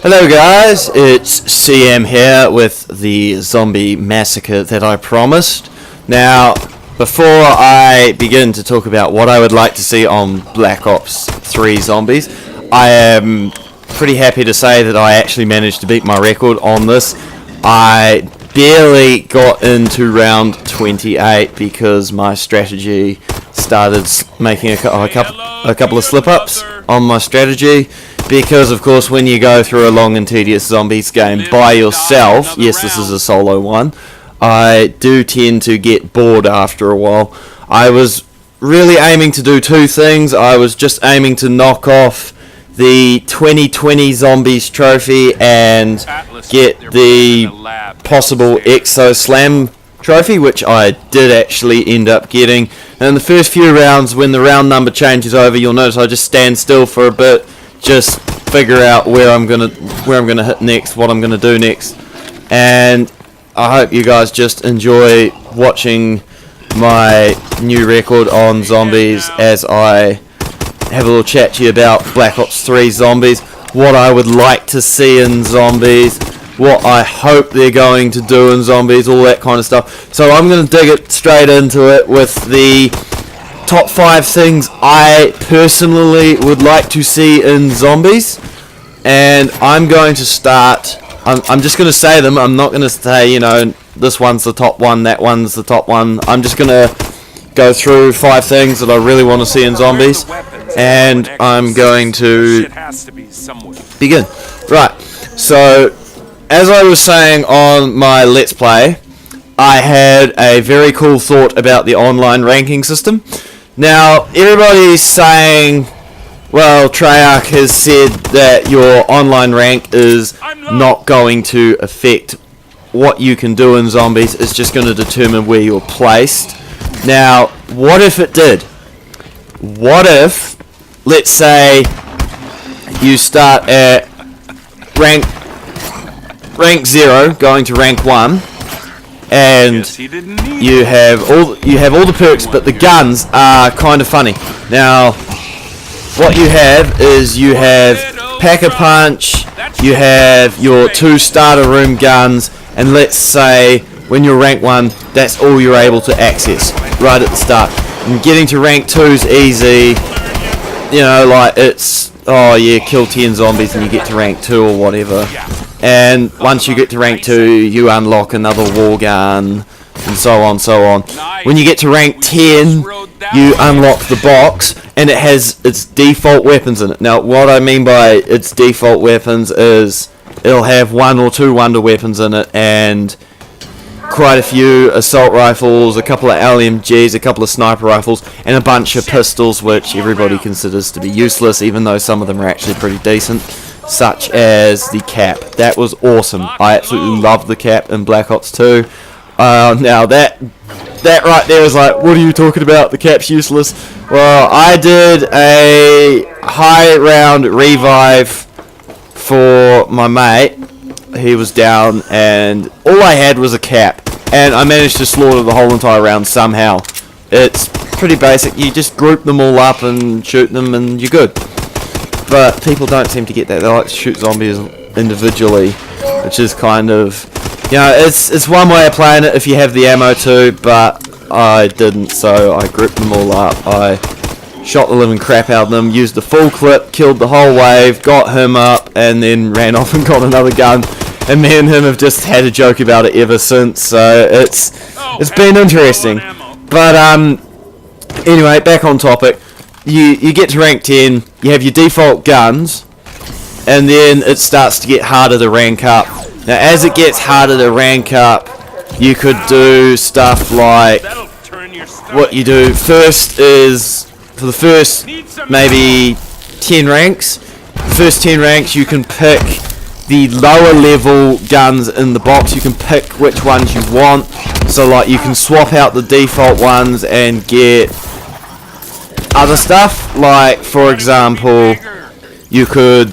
Hello guys, it's CM here with the zombie massacre that I promised. Now, before I begin to talk about what I would like to see on Black Ops 3 Zombies, I am pretty happy to say that I actually managed to beat my record on this. I barely got into round 28 because my strategy started making a couple of slip-ups on my strategy. Because, of course, when you go through a long and tedious zombies game by yourself, yes, this is a solo one, I do tend to get bored after a while. I was really aiming to do two things. I was just aiming to knock off the 2020 Zombies trophy and get the possible ExoSlam trophy, which I did actually end up getting. And in the first few rounds, when the round number changes over, you'll notice I just stand still for a bit, just figure out where I'm gonna hit next, what I'm gonna do next, and I hope you guys just enjoy watching my new record on zombies as I have a little chat to you about Black Ops 3 Zombies, what I would like to see in zombies, what I hope they're going to do in zombies, all that kind of stuff. So I'm gonna dig it straight into it with the top 5 things I personally would like to see in zombies, and I'm going to start. I'm just going to say them. I'm not going to say, you know, this one's the top one, that one's the top one. I'm just going to go through 5 things that I really want to see in zombies, and I'm going to begin. Right, so as I was saying on my Let's Play, I had a very cool thought about the online ranking system. Now, everybody's saying, well, Treyarch has said that your online rank is not going to affect what you can do in zombies. It's just going to determine where you're placed. Now, what if it did? What if, let's say, you start at rank 0, going to rank 1, and you have all the perks, but the guns are kind of funny. Now, what you have is you have Pack-a-Punch, you have your 2 starter room guns, and let's say when you're rank 1, that's all you're able to access right at the start. And getting to rank 2 is easy. You know, like it's, oh yeah, kill 10 zombies and you get to rank 2 or whatever. And once you get to rank 2, you unlock another war gun, and so on, so on. When you get to rank 10, you unlock the box, and it has its default weapons in it. Now, what I mean by its default weapons is it'll have 1 or 2 wonder weapons in it, and quite a few assault rifles, a couple of LMGs, a couple of sniper rifles, and a bunch of pistols, which everybody considers to be useless, even though some of them are actually pretty decent, such as the cap. That was awesome. I absolutely loved the cap in Black Ops 2. Now that right there is like, what are you talking about? The cap's useless. Well, I did a high round revive for my mate. He was down, and all I had was a cap, and I managed to slaughter the whole entire round somehow. It's pretty basic. You just group them all up and shoot them, and you're good. But people don't seem to get that. They like to shoot zombies individually, which is kind of, you know, it's one way of playing it if you have the ammo too, but I didn't, so I grouped them all up. I shot the living crap out of them, used the full clip, killed the whole wave, got him up, and then ran off and got another gun. And me and him have just had a joke about it ever since, so it's been interesting. But anyway, back on topic. You get to rank 10, you have your default guns, and then it starts to get harder to rank up. Now, as it gets harder to rank up, you could do stuff like, what you do first is, for the first maybe 10 ranks, you can pick the lower level guns in the box. You can pick which ones you want, so like you can swap out the default ones and get other stuff, like for example, you could,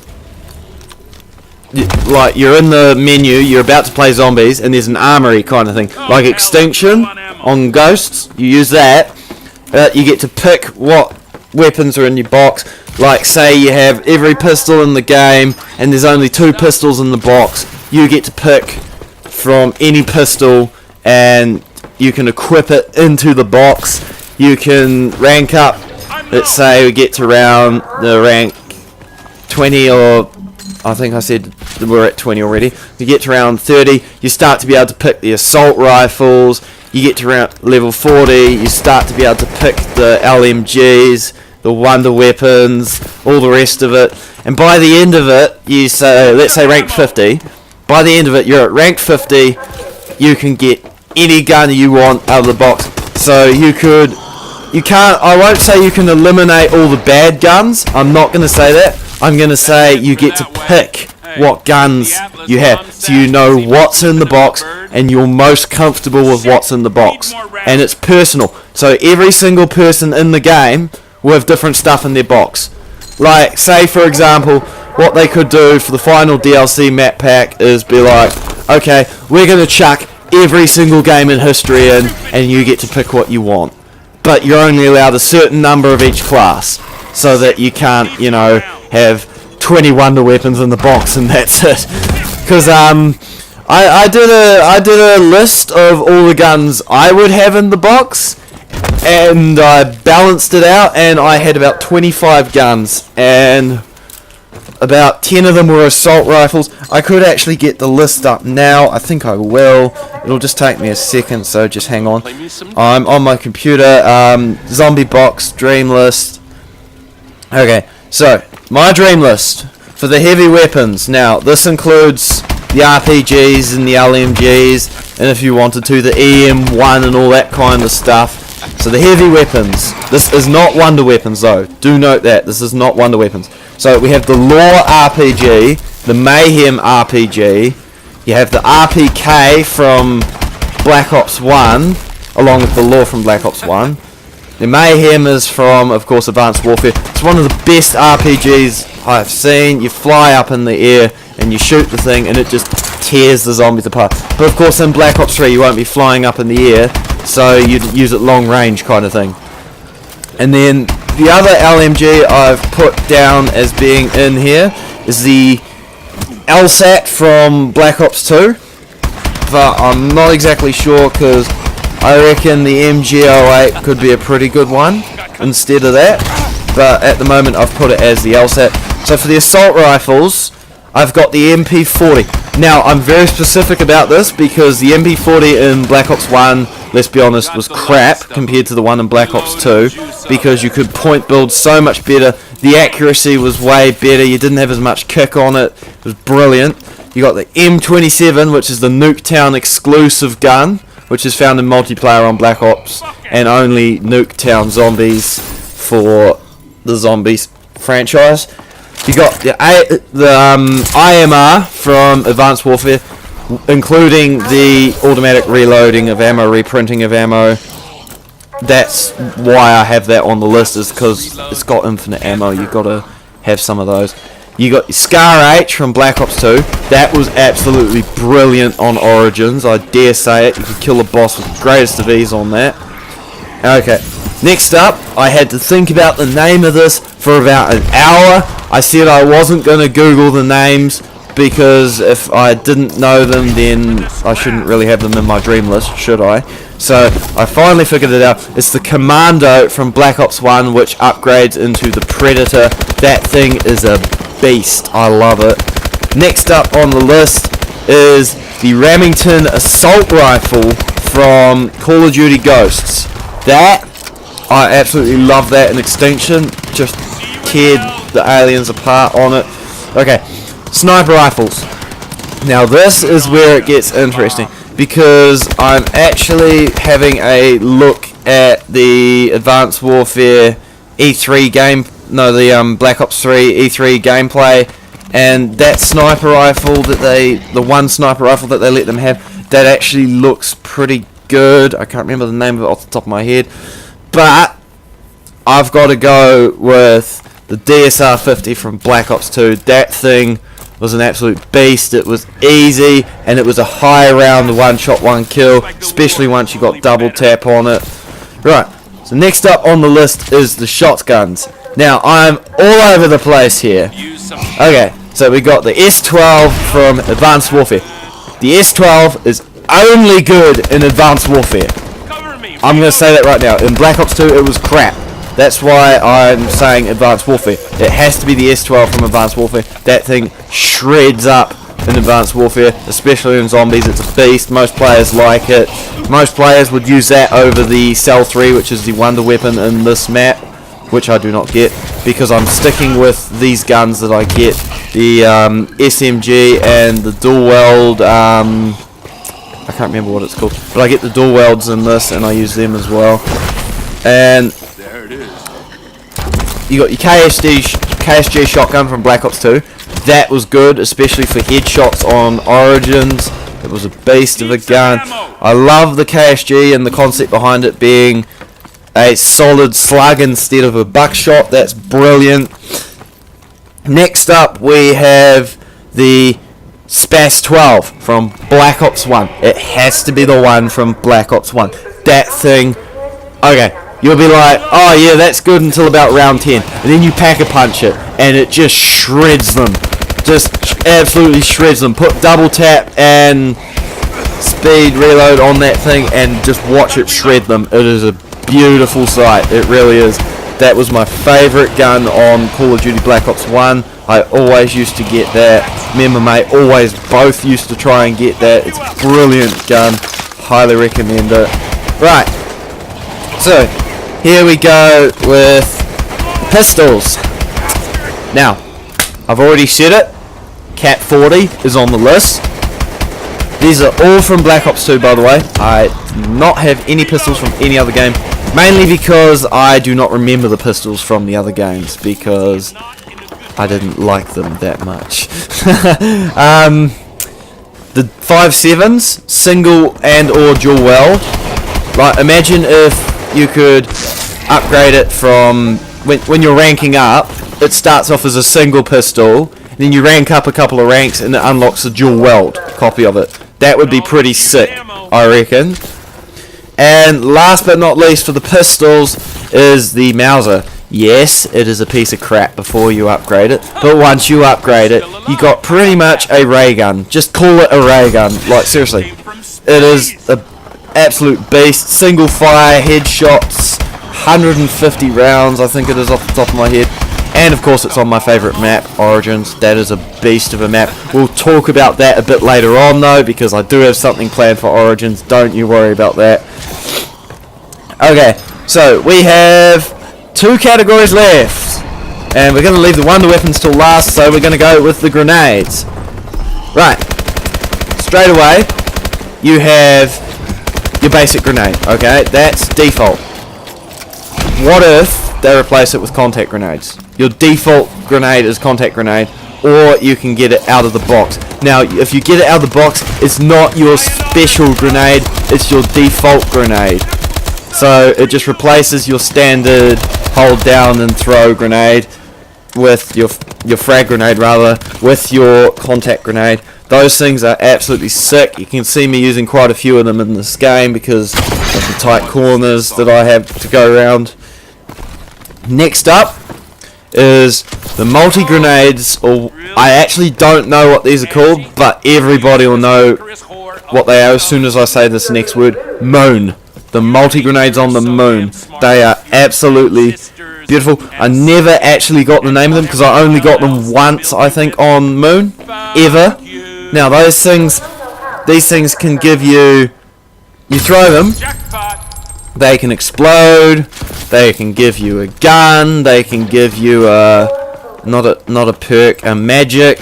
like you're in the menu, you're about to play zombies, and there's an armory kind of thing, like Extinction on Ghosts. You use that, you get to pick what weapons are in your box. Like say you have every pistol in the game and there's only 2 pistols in the box, you get to pick from any pistol and you can equip it into the box. You can rank up. Let's say we get to around the rank 20, or I think I said we're at 20 already. You get to around 30, you start to be able to pick the assault rifles. You get to around level 40, you start to be able to pick the LMGs, the wonder weapons, all the rest of it. And by the end of it, you say, let's say rank 50. By the end of it, you're at rank 50. You can get any gun you want out of the box. So I won't say you can eliminate all the bad guns. I'm not going to say that. I'm going to say you get to pick what guns you have, so you know what's in the box and you're most comfortable with what's in the box, and it's personal. So every single person in the game will have different stuff in their box. Like say for example, what they could do for the final DLC map pack is be like, okay, we're going to chuck every single game in history in and you get to pick what you want, but you're only allowed a certain number of each class, so that you can't, have 20 wonder weapons in the box and that's it. Because I did a list of all the guns I would have in the box, and I balanced it out, and I had about 25 guns, and about 10 of them were assault rifles. I could actually get the list up now. I think I will. It'll just take me a second, so just hang on. I'm on my computer. Zombie box dream list. Okay, so my dream list for the heavy weapons. Now, this includes the RPGs and the LMGs, and if you wanted to, the EM1 and all that kind of stuff. So the heavy weapons. This is not wonder weapons, though. Do note that. This is not wonder weapons. So we have the Lore RPG, the Mayhem RPG, you have the RPK from Black Ops 1, along with the Lore from Black Ops 1. The Mayhem is from, of course, Advanced Warfare. It's one of the best RPGs I've seen. You fly up in the air and you shoot the thing and it just tears the zombies apart. But of course in Black Ops 3 you won't be flying up in the air, so you'd use it long range kind of thing. And then the other LMG I've put down as being in here is the LSAT from Black Ops 2. But I'm not exactly sure, because I reckon the MG08 could be a pretty good one instead of that, but at the moment I've put it as the LSAT. So for the assault rifles, I've got the MP40. Now I'm very specific about this because the MP40 in Black Ops 1, let's be honest, was crap compared to the one in Black Ops 2, because you could point build so much better, the accuracy was way better, you didn't have as much kick on it, it was brilliant. You got the M27, which is the Nuketown exclusive gun, which is found in multiplayer on Black Ops, and only Nuketown zombies for the Zombies franchise. You got the IMR from Advanced Warfare, including the automatic reloading of ammo, reprinting of ammo. That's why I have that on the list, is because it's got infinite ammo. You've got to have some of those. You got your Scar H from Black Ops 2. That was absolutely brilliant on Origins, I dare say it. You could kill a boss with the greatest of ease on that. Okay, next up, I had to think about the name of this for about an hour. I said I wasn't going to Google the names, because if I didn't know them, then I shouldn't really have them in my dream list, should I? So I finally figured it out. It's the Commando from Black Ops 1, which upgrades into the Predator. That thing is a beast. I love it. Next up on the list is the Remington Assault Rifle from Call of Duty Ghosts. That, I absolutely love that in Extinction. Just teared the aliens apart on it. Okay, sniper rifles. Now this is where it gets interesting, because I'm actually having a look at the Advanced Warfare E3 game, no, the Black Ops 3 E3 gameplay, and that sniper rifle that the one sniper rifle that they let them have, that actually looks pretty good. I can't remember the name of it off the top of my head, but I've got to go with the DSR-50 from Black Ops 2. That thing was an absolute beast. It was easy, and it was a high round one shot one kill, especially once you got double tap on it. Right, So next up on the list is the shotguns. Now I'm all over the place here. Okay, so we got the S12 from Advanced Warfare. The S12 is only good in Advanced Warfare. I'm going to say that right now. In Black Ops 2 it was crap. That's why I'm saying Advanced Warfare. It has to be the S12 from Advanced Warfare. That thing shreds up in Advanced Warfare, especially in Zombies. It's a beast. Most players like it. Most players would use that over the Cell 3, which is the wonder weapon in this map, which I do not get, because I'm sticking with these guns that I get. The SMG and the dual weld, I can't remember what it's called, but I get the dual welds in this and I use them as well. And you got your KSG shotgun from Black Ops 2. That was good, especially for headshots on Origins. It was a beast of a gun. I love the KSG and the concept behind it being a solid slug instead of a buckshot. That's brilliant. Next up we have the SPAS 12 from Black Ops 1. It has to be the one from Black Ops 1. That thing, okay, you'll be like, oh yeah, that's good until about round 10. And then you pack a punch it, and it just shreds them. Just absolutely shreds them. Put double tap and speed reload on that thing, and just watch it shred them. It is a beautiful sight. It really is. That was my favourite gun on Call of Duty Black Ops 1. I always used to get that. Me and my mate always both used to try and get that. It's a brilliant gun. Highly recommend it. Right. So, here we go with pistols. Now, I've already said it. Cat 40 is on the list. These are all from Black Ops 2, by the way. I do not have any pistols from any other game. Mainly because I do not remember the pistols from the other games, because I didn't like them that much. The 5.7s, single and or dual weld. Like, imagine if you could upgrade it from, when you're ranking up, it starts off as a single pistol, then you rank up a couple of ranks and it unlocks a dual weld copy of it. That would be pretty sick, I reckon. And last but not least for the pistols is the Mauser. Yes, it is a piece of crap before you upgrade it, but once you upgrade it, you got pretty much a ray gun. Just call it a ray gun. Like, seriously, it is an absolute beast. Single fire, headshots, 150 rounds, I think it is off the top of my head. And of course it's on my favourite map, Origins. That is a beast of a map. We'll talk about that a bit later on though, because I do have something planned for Origins. Don't you worry about that. Okay, so we have 2 categories left. And we're going to leave the wonder weapons till last, so we're going to go with the grenades. Right. Straight away, you have your basic grenade. Okay, that's default. What if they replace it with contact grenades? Your default grenade is contact grenade, or you can get it out of the box. Now, if you get it out of the box, it's not your special grenade, it's your default grenade. So it just replaces your standard hold down and throw grenade with your frag grenade rather, with your contact grenade. Those things are absolutely sick. You can see me using quite a few of them in this game because of the tight corners that I have to go around. Next up is the multi-grenades, or I actually don't know what these are called, but everybody will know what they are as soon as I say this next word, moon. The multi-grenades on the moon. They are absolutely beautiful. I never actually got the name of them because I only got them once, I think, on moon, ever. Now these things can give you throw them, they can explode, they can give you a gun, they can give you a, not a perk, a magic.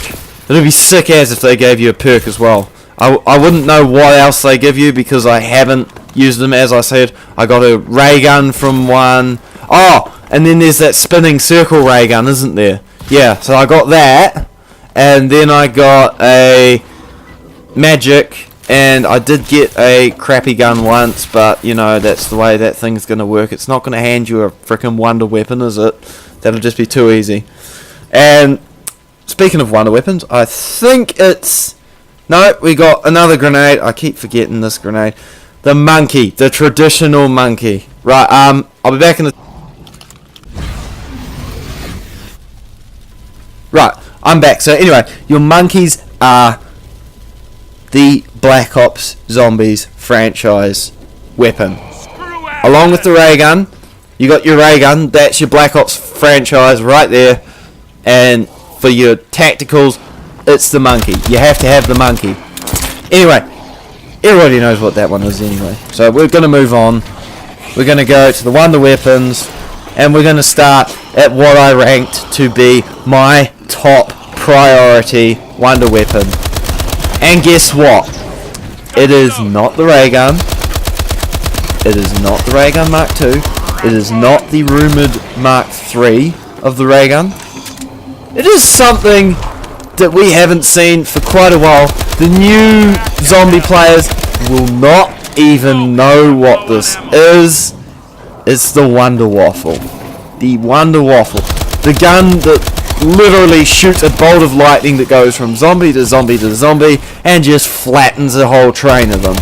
It'd be sick as if they gave you a perk as well. I wouldn't know what else they give you because I haven't used them. As I said, I got a ray gun from one. Oh, and then there's that spinning circle ray gun, isn't there? Yeah, so I got that, and then I got a magic, and I did get a crappy gun once, but you know, that's the way that thing's going to work. It's not going to hand you a frickin' wonder weapon, is it? That'll just be too easy. And speaking of wonder weapons, I think it's... No, we got another grenade. I keep forgetting this grenade. the monkey, the traditional monkey. Right, I'll be back in a... Right, I'm back. So anyway, your monkeys are the Black Ops Zombies franchise weapon. Along with the ray gun, you got your ray gun, that's your Black Ops franchise right there. And for your tacticals, it's the monkey. You have to have the monkey. Anyway, everybody knows what that one is anyway. So we're going to move on. We're going to go to the Wonder Weapons, and we're going to start at what I ranked to be my top priority Wonder Weapon. And guess what? It is not the ray gun. It is not the ray gun Mark II. It is not the rumored Mark III of the ray gun. It is something that we haven't seen for quite a while. The new zombie players will not even know what this is. It's the Wonder Waffle. The Wonder Waffle. The gun that literally shoots a bolt of lightning that goes from zombie to zombie to zombie and just flattens a whole train of them.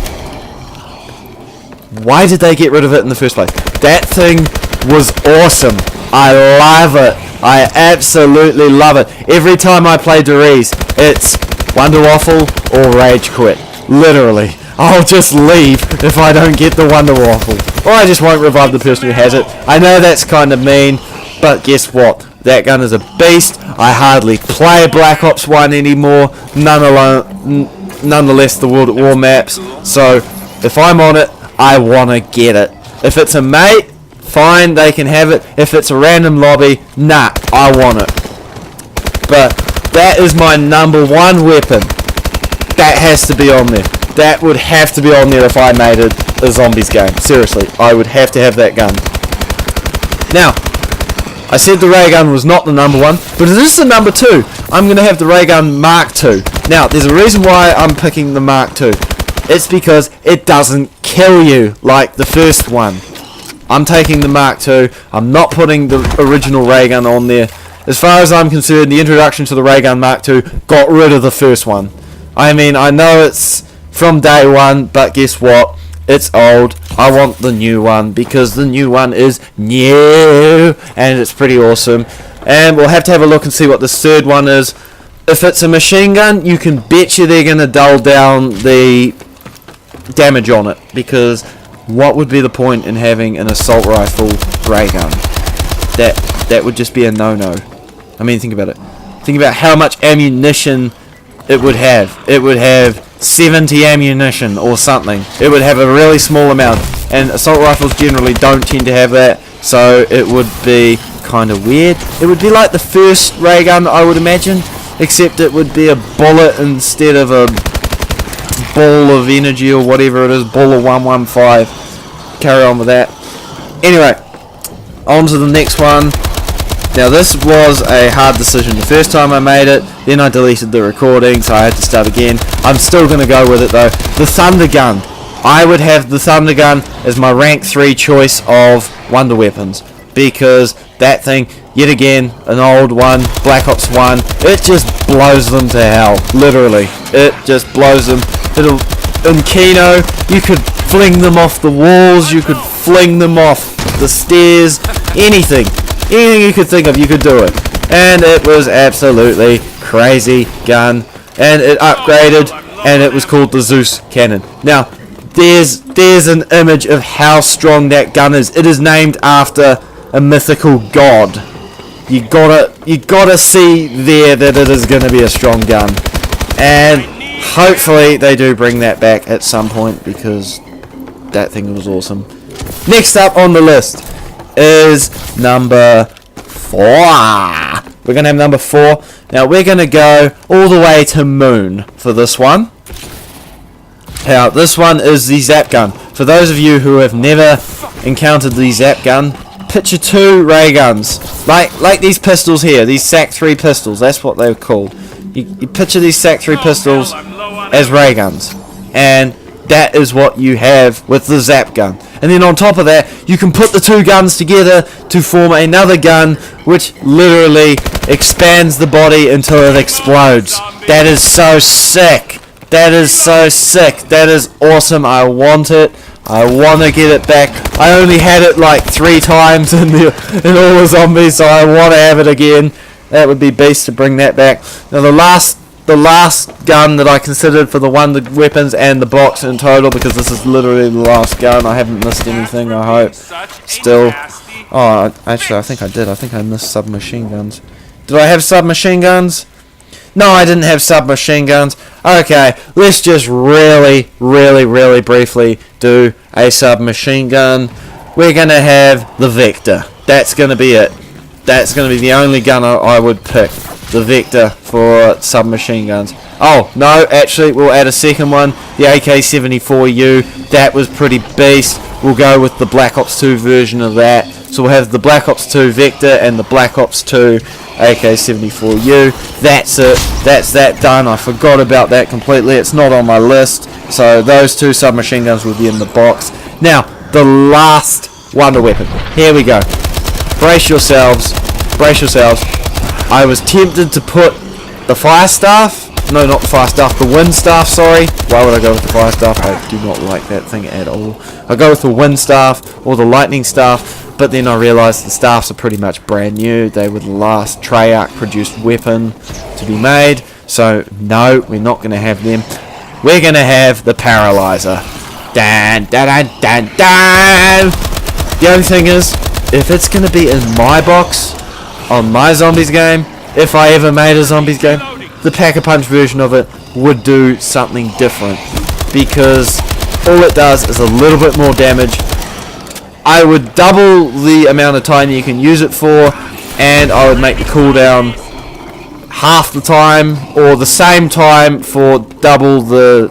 Why did they get rid of it in the first place? That thing was awesome. I love it. I absolutely love it. Every time I play Doriz, it's Wonder Waffle or Rage Quit. Literally. I'll just leave if I don't get the Wonder Waffle. Or I just won't revive the person who has it. I know that's kind of mean, but guess what? That gun is a beast. I hardly play Black Ops 1 anymore. Nonetheless, the World at War maps. So, if I'm on it, I want to get it. If it's a mate, fine, they can have it. If it's a random lobby, nah, I want it. But that is my number one weapon. That has to be on there. That would have to be on there if I made it a zombies game. Seriously, I would have to have that gun. Now, I said the ray gun was not the number one, but it is the number two. I'm going to have the ray gun Mark II. Now, there's a reason why I'm picking the Mark II. It's because it doesn't kill you like the first one. I'm taking the Mark II. I'm not putting the original ray gun on there. As far as I'm concerned, the introduction to the ray gun Mark II got rid of the first one. I mean, I know it's from day one, but guess what? It's old. I want the new one because the new one is new and it's pretty awesome. And we'll have to have a look and see what this third one is. If it's a machine gun, you can bet you they're going to dull down the damage on it, because what would be the point in having an assault rifle ray gun? That would just be a no-no. I mean, think about it. Think about how much ammunition it would have. It would have 70 ammunition or something. It would have a really small amount, and assault rifles generally don't tend to have that, so it would be kind of weird. It would be like the first ray gun, I would imagine, except it would be a bullet instead of a ball of energy or whatever it is, ball of 115. Carry on with that. Anyway, on to the next one. Now this was a hard decision the first time I made it, then I deleted the recording, so I had to start again. I'm still going to go with it though. The Thunder Gun. I would have the Thunder Gun as my rank 3 choice of Wonder Weapons, because that thing, yet again, an old one, Black Ops 1, it just blows them to hell. Literally. It just blows them. In Kino, you could fling them off the walls, you could fling them off the stairs, anything. Anything you could think of, you could do it. And it was absolutely crazy gun. And it upgraded, and it was called the Zeus Cannon. Now, there's an image of how strong that gun is. It is named after a mythical god. You gotta see there that it is gonna be a strong gun. And hopefully they do bring that back at some point, because that thing was awesome. Next up on the list is number 4. We're going to have number 4. Now we're going to go all the way to Moon for this one. Now this one is the Zap Gun. For those of you who have never encountered the Zap Gun, picture 2 ray guns. Like these pistols here, these SAC 3 pistols, that's what they're called. You picture these SAC 3 pistols as ray guns. And that is what you have with the Zap Gun. And then on top of that, you can put the 2 guns together to form another gun, which literally expands the body until it explodes. That is so sick. That is so sick. That is awesome. I want it. I want to get it back. I only had it like 3 times in all the zombies, so I want to have it again. That would be beast to bring that back. Now the last gun that I considered for the weapons and the box in total, because this is literally the last gun. I haven't missed anything, I hope. Still. Oh, actually, I think I did. I think I missed submachine guns. Did I have submachine guns? No, I didn't have submachine guns. Okay, let's just really briefly do a submachine gun. We're going to have the Vector. That's going to be it. That's going to be the only gun I would pick. The Vector for submachine guns. Oh, no, actually, we'll add a second one. The AK-74U. That was pretty beast. We'll go with the Black Ops 2 version of that. So we'll have the Black Ops 2 Vector and the Black Ops 2 AK-74U. That's it. That's that done. I forgot about that completely. It's not on my list. So those 2 submachine guns will be in the box. Now, the last wonder weapon. Here we go. Brace yourselves. Brace yourselves. I was tempted to put the fire staff. No, not the fire staff. The wind staff, sorry. Why would I go with the fire staff? I do not like that thing at all. I go with the wind staff or the lightning staff. But then I realised the staffs are pretty much brand new. They were the last Treyarch produced weapon to be made. So, no, we're not going to have them. We're going to have the Paralyzer. Dan, dan, dan, dan, dan. The only thing is, if it's going to be in my box, on my Zombies game, if I ever made a Zombies game, the Pack-a-Punch version of it would do something different. Because all it does is a little bit more damage. I would double the amount of time you can use it for, and I would make the cooldown half the time, or the same time for double the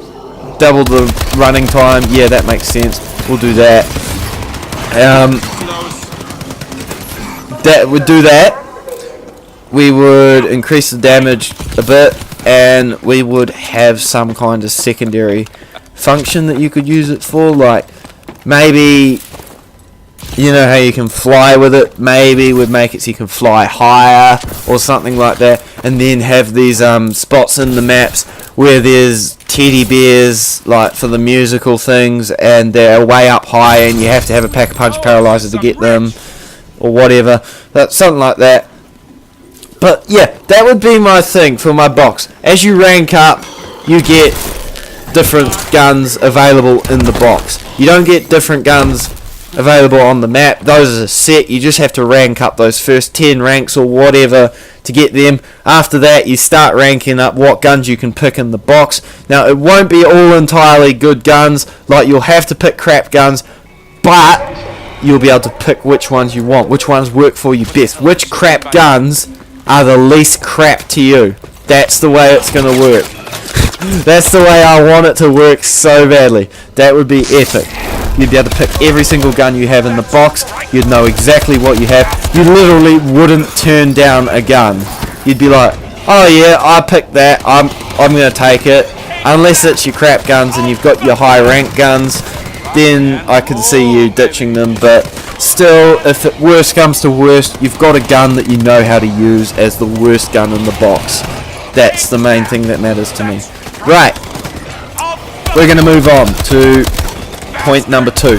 running time. Yeah, that makes sense. We'll do that. That would do that. We would increase the damage a bit, and we would have some kind of secondary function that you could use it for, like maybe, you know how you can fly with it, maybe we'd make it so you can fly higher or something like that, and then have these spots in the maps where there's teddy bears, like for the musical things, and they're way up high and you have to have a Pack-a-Punch Paralyzer to get them, or whatever. That's something like that. But yeah, that would be my thing for my box. As you rank up, you get different guns available in the box. You don't get different guns available on the map. Those are set. You just have to rank up those first 10 ranks or whatever to get them. After that, you start ranking up what guns you can pick in the box. Now, it won't be all entirely good guns. Like, you'll have to pick crap guns, but you'll be able to pick which ones you want, which ones work for you best, which crap guns are the least crap to you. That's the way it's going to work. That's the way I want it to work so badly. That would be epic. You'd be able to pick every single gun you have in the box. You'd know exactly what you have. You literally wouldn't turn down a gun. You'd be like, oh yeah, I picked that. I'm going to take it. Unless it's your crap guns and you've got your high rank guns, then I can see you ditching them. But still, if it worst comes to worst, you've got a gun that you know how to use as the worst gun in the box. That's the main thing that matters to me. Right, we're going to move on to point number 2.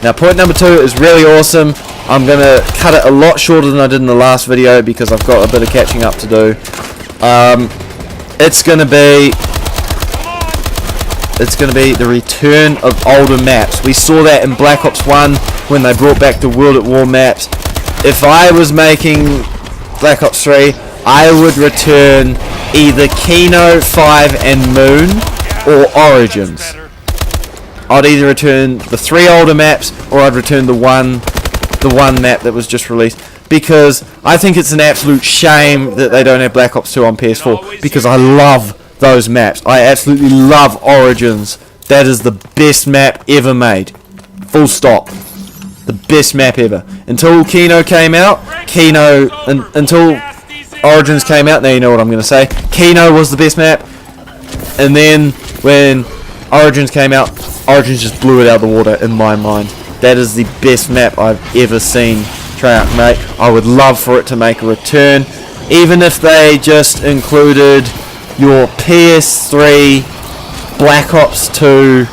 Now, point number 2 is really awesome. I'm going to cut it a lot shorter than I did in the last video because I've got a bit of catching up to do. It's going to be the return of older maps. We saw that in Black Ops 1 when they brought back the World at War maps. If I was making Black Ops 3, I would return either Kino, 5 and Moon or Origins. I'd either return the 3 older maps or I'd return the one map that was just released, because I think it's an absolute shame that they don't have Black Ops 2 on PS4, because I love those maps. I absolutely love Origins. That is the best map ever made. Full stop. The best map ever. Until Kino came out, until Origins came out, now you know what I'm going to say. Kino was the best map, and then when Origins came out, Origins just blew it out of the water in my mind. That is the best map I've ever seen Treyarch make. I would love for it to make a return, even if they just included your PS3 Black Ops 2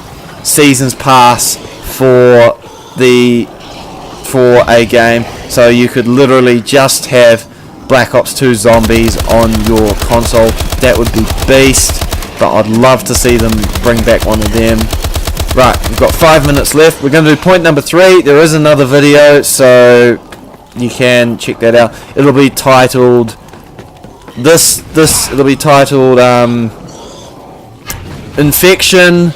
Seasons Pass for a game, so you could literally just have Black Ops 2 Zombies on your console. That would be beast, but I'd love to see them bring back one of them. Right, we've got 5 minutes left. We're going to do point number 3. There is another video, so you can check that out. It'll be titled it'll be titled Infection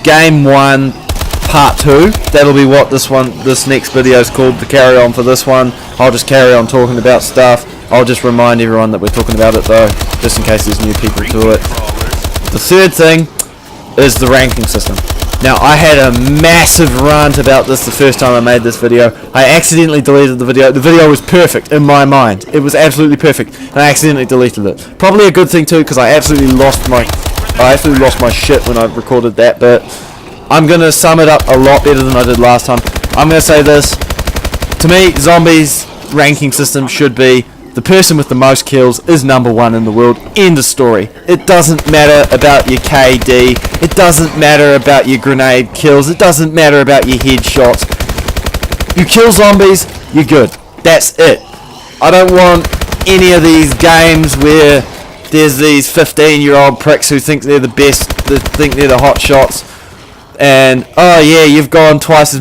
Game 1 Part 2. That'll be what this next video is called, the carry on for this one. I'll just carry on talking about stuff. I'll just remind everyone that we're talking about it though, just in case there's new people to it. The third thing is the ranking system. Now, I had a massive rant about this the first time I made this video. I accidentally deleted the video. The video was perfect in my mind. It was absolutely perfect, and I accidentally deleted it. Probably a good thing too, because I absolutely lost my shit when I recorded that. But I'm gonna sum it up a lot better than I did last time. I'm gonna say this: to me, Zombies ranking system should be the person with the most kills is number 1 in the world. End of story. It doesn't matter about your KD. It doesn't matter about your grenade kills. It doesn't matter about your headshots. You kill zombies, you're good. That's it. I don't want any of these games where there's these 15-year-old pricks who think they're the best, that think they're the hot shots, and oh yeah, you've gone down twice as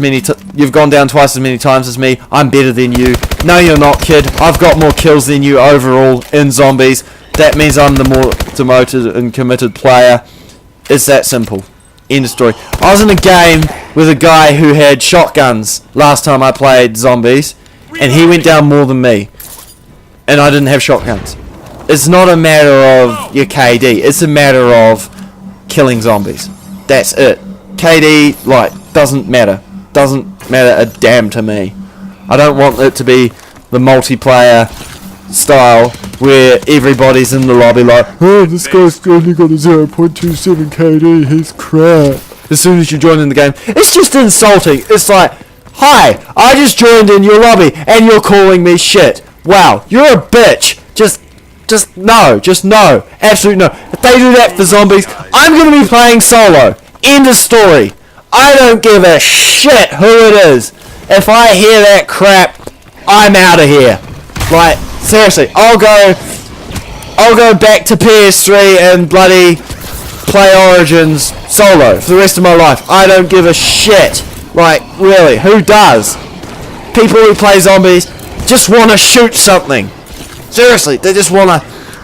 many times as me. I'm better than you. No, you're not, kid. I've got more kills than you overall in zombies. That means I'm the more demoted and committed player. It's that simple. End of story. I was in a game with a guy who had shotguns last time I played zombies, and he went down more than me, and I didn't have shotguns. It's not a matter of your KD. It's a matter of killing zombies. That's it. KD, doesn't matter. Doesn't matter a damn to me. I don't want it to be the multiplayer style where everybody's in the lobby like, oh, this guy's only got a 0.27 KD, he's crap. As soon as you join in the game, it's just insulting. It's like, hi, I just joined in your lobby and you're calling me shit. Wow, you're a bitch. Just no. Absolutely no. If they do that for zombies, I'm going to be playing solo. End of story. I don't give a shit who it is. If I hear that crap, I'm out of here. Like, seriously, I'll go back to PS3 and bloody play Origins solo for the rest of my life. I don't give a shit. Like, really, who does? People who play zombies just want to shoot something. Seriously, they just want to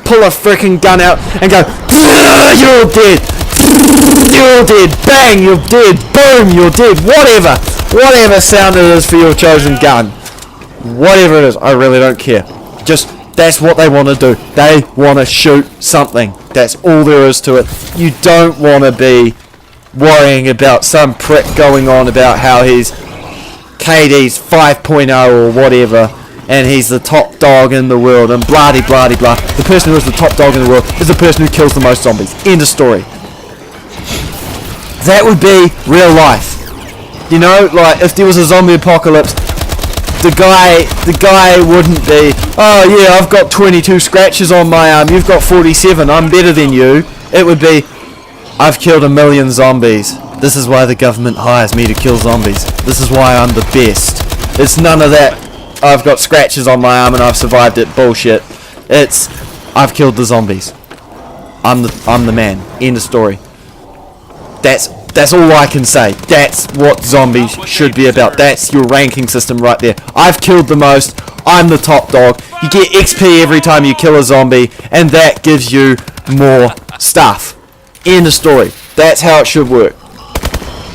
pull a freaking gun out and go, you're dead. You're dead. Bang, you're dead. Boom, you're dead. Whatever sound it is for your chosen gun. Whatever it is, I really don't care. Just, that's what they want to do. They want to shoot something. That's all there is to it. You don't want to be worrying about some prick going on about how he's KD's 5.0 or whatever, and he's the top dog in the world, and blah de blah de blah. The person who is the top dog in the world is the person who kills the most zombies. End of story. That would be real life. You know, like if there was a zombie apocalypse, the guy wouldn't be, oh yeah, I've got 22 scratches on my arm, you've got 47, I'm better than you. It would be, I've killed 1 million zombies. This is why the government hires me to kill zombies. This is why I'm the best. It's none of that, I've got scratches on my arm and I've survived it bullshit. It's, I've killed the zombies. I'm the man. End of story. That's all I can say. That's what zombies should be about. That's your ranking system right there. I've killed the most. I'm the top dog. You get XP every time you kill a zombie, and that gives you more stuff. End of story. That's how it should work.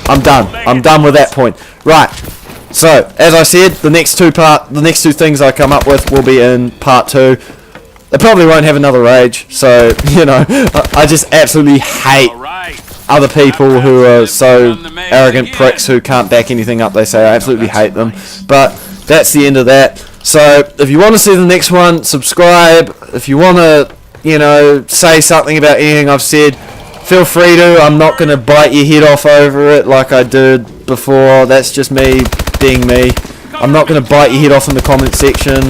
I'm done. I'm done with that point. Right. So, as I said, the next two things I come up with will be in part 2. They probably won't have another rage, so, you know, I just absolutely hate other people who are so arrogant pricks who can't back anything up they say. I absolutely hate them. But that's the end of that. So if you want to see the next one, subscribe. If you want to, you know, say something about anything I've said, feel free to. I'm not going to bite your head off over it like I did before. That's just me being me. I'm not going to bite your head off in the comment section.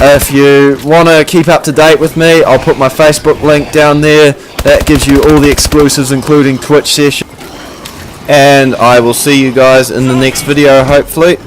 If you want to keep up to date with me, I'll put my Facebook link down there. That gives you all the exclusives, including Twitch sessions. and I will see you guys in the next video, hopefully.